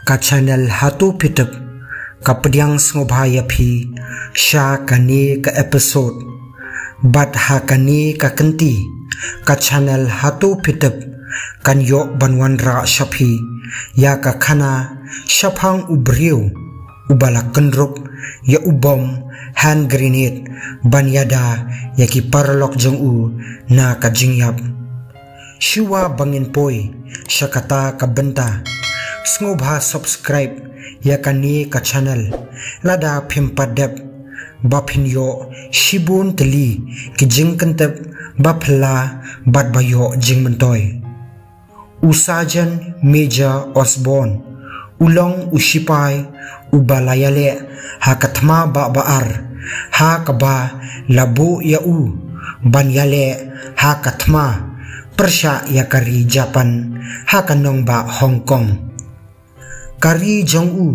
ka channel hatu pitep ka pediang ngobhaya phi sha kani ka episode bat ha kani ka kenti ka channel hatu pitep kan yo banwan ra shapi ya ka khana shaphang ubriu ubala kendruk ya ubom hand grenade banyada ya ki parlok jong u na ka jingyap shiwa bangin poi shakata ka benta ngobha subscribe ya kani ka channel lada phimpadep baphin yo shibun teli ki jingkantep bapla bat bayo jingmentoy usajan Major Osborne ulong usipai ubalayale hakatma ba baar ha kaba labu ya u banyale hakatma persha ya kari Japan hakanong ba Hong Kong kari jong u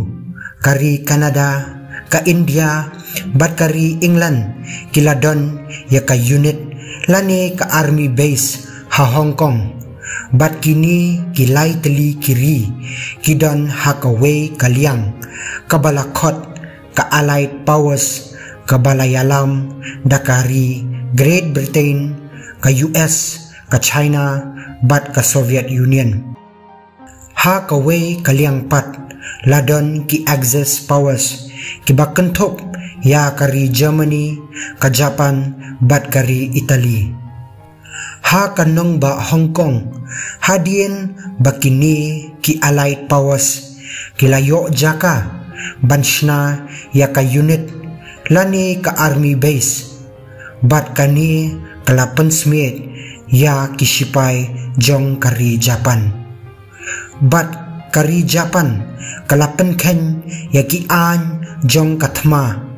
kari Canada ka India bat kari England kiladon ya ka unit lani ka army base ha Hong Kong bat kini kilai teli kiri kidon hakaway kaliang kabalakot ka allied powers kabalayalam dakari Great Britain ka US ka China bat ka Soviet Union hakaway kaliang pat ladon ki Axis powers kibakentop ya kari Germany ka Japan bat kari Italy ha kanong ba Hong Kong hadien bakini ki allied powers kilayo jaka banshna ya ka unit lani ka army base bat kani kalapan smith ya kisipai jong kari Japan bat kari Japan kalapan ken ya ki an jong kathma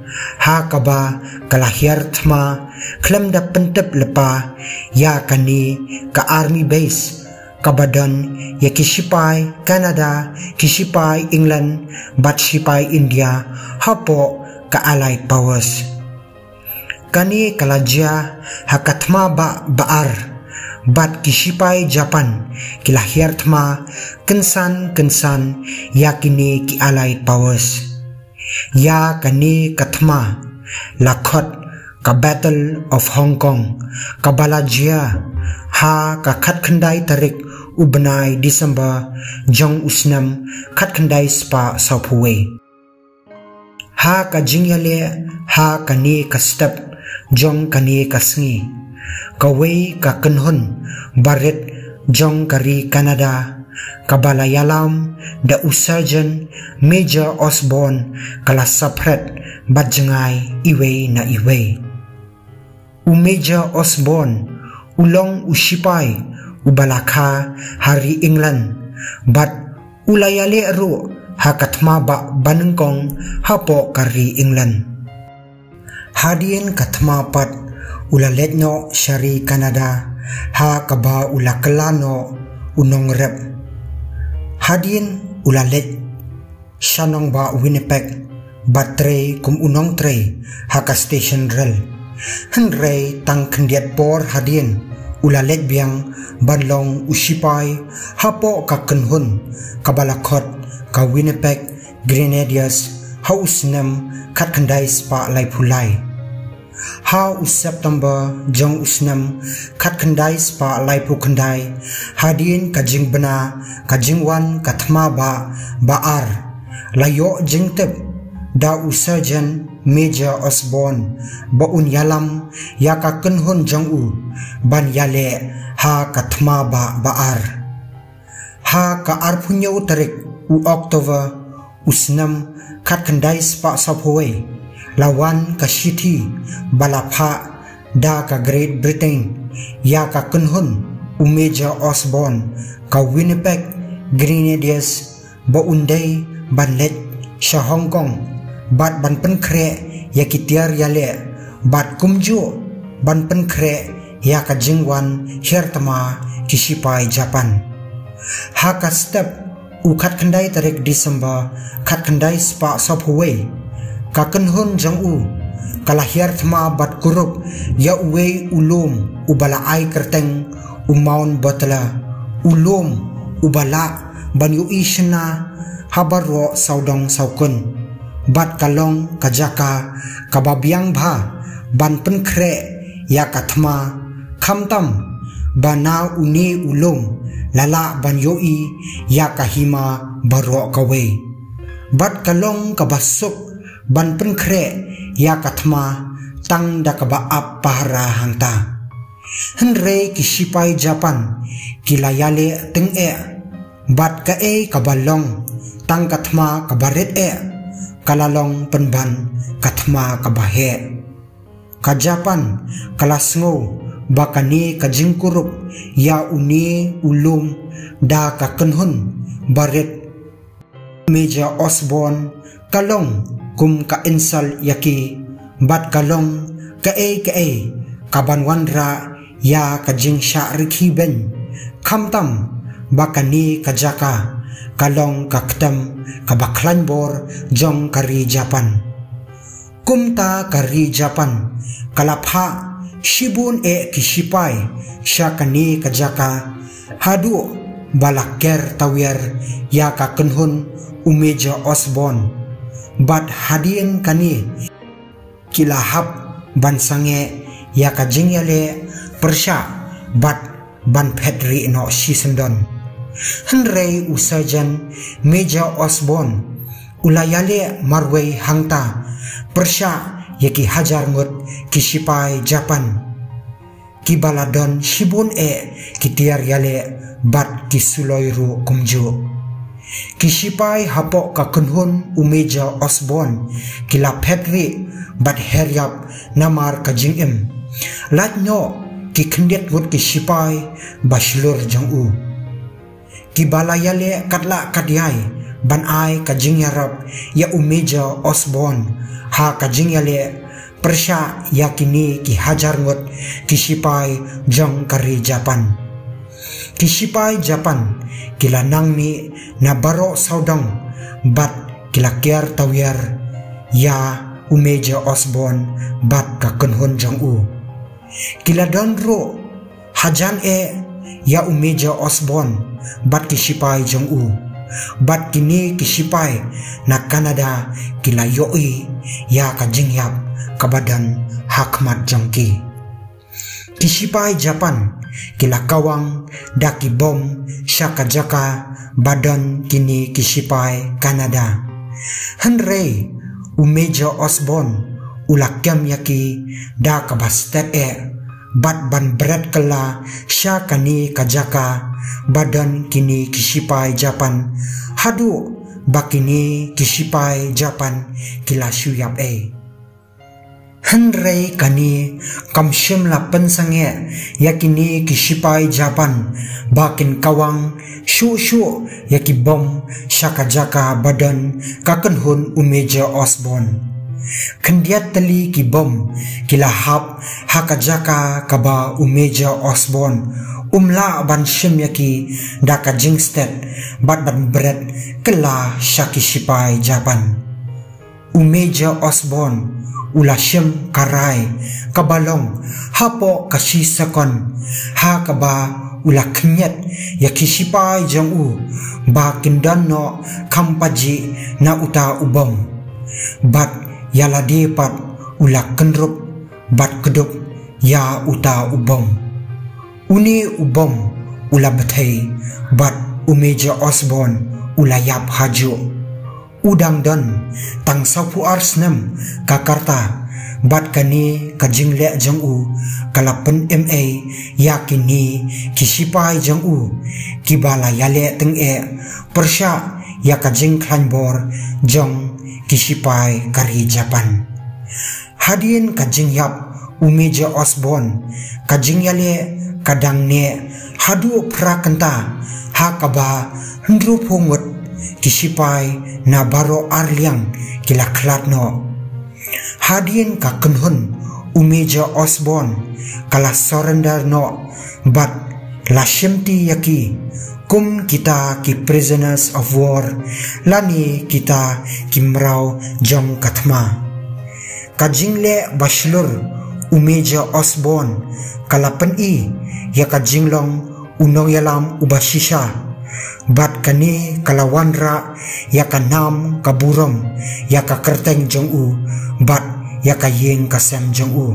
ha kaba kalahir thma klem da pentep lepa ya kani ka army base kabadan ya kisipai Canada kisipai England bat sipai India hapo ka allied powers kani kalajia hakathma ba baar bat kisipai Japan kilahir thma kensan ya kini ki allied powers ya kani kathma lakhot ka Battle of Hong Kong kabalajia ha ka khatkhandai tarik ubnai December jong usnam khatkhandai spa saupuwe ha ka jingyale ha kani ka step jong kani ka sngi kawei ka kanhun baret jong kari Canada kabalayalam da usajan Major Osborne kala sapret batjangai iwe na iwe Major Osborne ulong usipai ubalakha hari England bat ulayale ru hakatma ba banengkong hapo kari England hadien katma pat ulaletno shari Canada ha kaba ulakelano unong rep hadien ulalet shanong ba Winnipeg batre kum unong tre haka station rel henrei tang kendiat por hadien ulalet biang banlong usipai hapo ka kenhun kabalakot ka Winnipeg Grenadiers hausnem khatkhandai spa lai phulai ha September jong usnem khatkhandai spa lai phukhandai hadin ka jingbana ka jingwan kathma ba baar layo jingtep da usajan Major Osborne ba unyalam ya ka kenhun jong u ban yale ha kathma ba baar ha ka arphunyo tarik u October usnam khatkhandai spa saphoe lawan ka City balapha da ka Great Britain ya ka kenhun u Major Osborne ka Winnipeg Grenadiers ba undai banlet sha Hong Kong bat ban penkre ya kitiar yale bat kumju ban penkre ya ka jingwan hertama kisipai Japan ha ka step u khatkhandai tarik December khatkhandai spa saphuwe ka kenhun jong u kalahir thma bat kurup ya uwe ulum ubala ai kerteng umaun botla ulum ubala ban yu ishna habaro saudong saukun bat kalong kajaka kababiang bha ban penkre ya kathma khamtam bana uni ulung lala ban yoi ya kahima baro kawe bat kalong kabasuk ban penkre ya kathma tang da kaba ap pahara hangta henre kisipai Japan kilayale teng bat ka kabalong tang kathma kabaret kalalong penban kathma kabahe ka Japan kalasngo bakani kajingkurup ya uni ulum da ka kenhun baret Meja Osborne kalong kum ka insal yaki bat kalong ka kabanwanra ya kajing sya rikhiben khamtam bakani kajaka kalong kaktam kabaklanbor jong kari Japan kumta kari Japan kalapha shibun kisipai syakani kajaka hadu balaker tawer ya kakenhun Meja Osborne bat hadien kani kilahap bansange ya kajingyale persya bat ban pedri no sisendon henrei usajan Meja Osborne ulayale marwei hangta persya yaki hajar ngut kisipai Japan kibaladon shibun kitiar yale bat kisuloiru kumju kisipai hapok kakenhun Meja Osborne kila pedri bat heryap namar kajingim latnyo ki kendet ngut kisipai baslur jong kibalayale katla kadyai ban ai kajingyarap ya Meja Osborne ha kajingyale persya yakini ki hajar ngut kisipai jong kari Japan kisipai Japan kila nangmi na baro saudong bat kila kiar tawiar ya Meja Osborne bat kakenhun jong kila donro hajan ya Meja Osborne bat kisipai jong bat kini kisipai na Canada kila yoi ya kajingyap kabadan hakmat jongki kisipai Japan kila kawang daki bom syakajaka badan kini kisipai Canada henrei Meja Osborne ulakyam yaki da kabastet bat ban berat kala syakani kajaka badan kini kisipai Japan hadu bakini kisipai Japan kila syuyap henrei kani kamshim la pensange yakini kisipai Japan bakin kawang shu yaki bom syakajaka badan kakenhun Meja Osborne kendiat teli ki bom kila hap hakajaka kaba Meja Osborne umla ban shim yaki daka jingstet bat berat kela syakisipai Japan Meja Osborne ula shim karai kabalong hapo kasisakon ha kaba ula kenyet ya kisipai jong ba kindan no kampaji na uta ubom bat yala depat ula kendrup bat kedup ya uta ubom uni ubom ula betai bat Meja Osborne ula yap haju udang don tang sapu arsnem kakarta bat kani kajingle jong kalapen MA yakini kisipai jong kibala yale teng persya ya kajing klanbor jong kisipai kari Japan hadien kajing yap Meja Osborne kajing yale kadang ne hadu prakenta hakaba hendru pungut kisipai na baro arliang kila klatno hadien kakenhun Meja Osborne kala surrender no bat lashimti yaki kum kita ki prisoners of war lani kita kimrau jong kathma kajingle baslur Meja Osborne kala pen ya kajinglong unong yalam ubasisha bat kani kalawanra ya kanam kaburam ya ka kerteng jong u bat ya ka yeng kasem jong u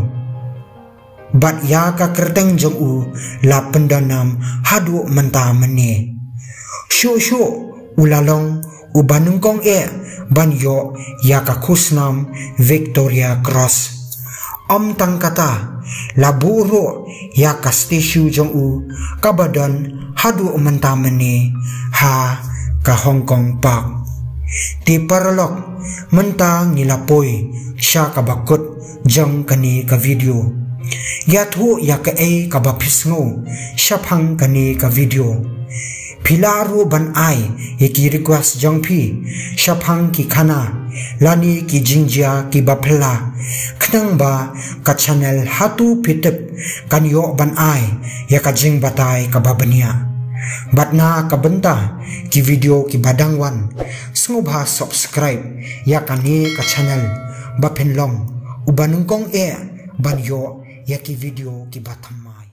bat ya ka kerteng jong u la pendanam hadu menta mene shu ulalong ubanungkong ban yo ya ka kusnam Victoria Cross om tangkata laburo ya ka stishu jong u kabadan hadu menta mene ha ka Hong Kong Park ti paralok menta ngilapoi sya ka bakut jong kani ka video ya thu ya ka ka bapisngo syapang kani ka video pilaru ban ai ki request jong pi syapang ki khana lani ki jingjia ki bapla khnang ba ka channel hatu pitep kan yo ban ai ya ka jing batai ka babania batna ka benta ki video ki badangwan snubha subscribe ya kani ka channel ba phenlong ubanungkong ban yo ya ki video ki batamai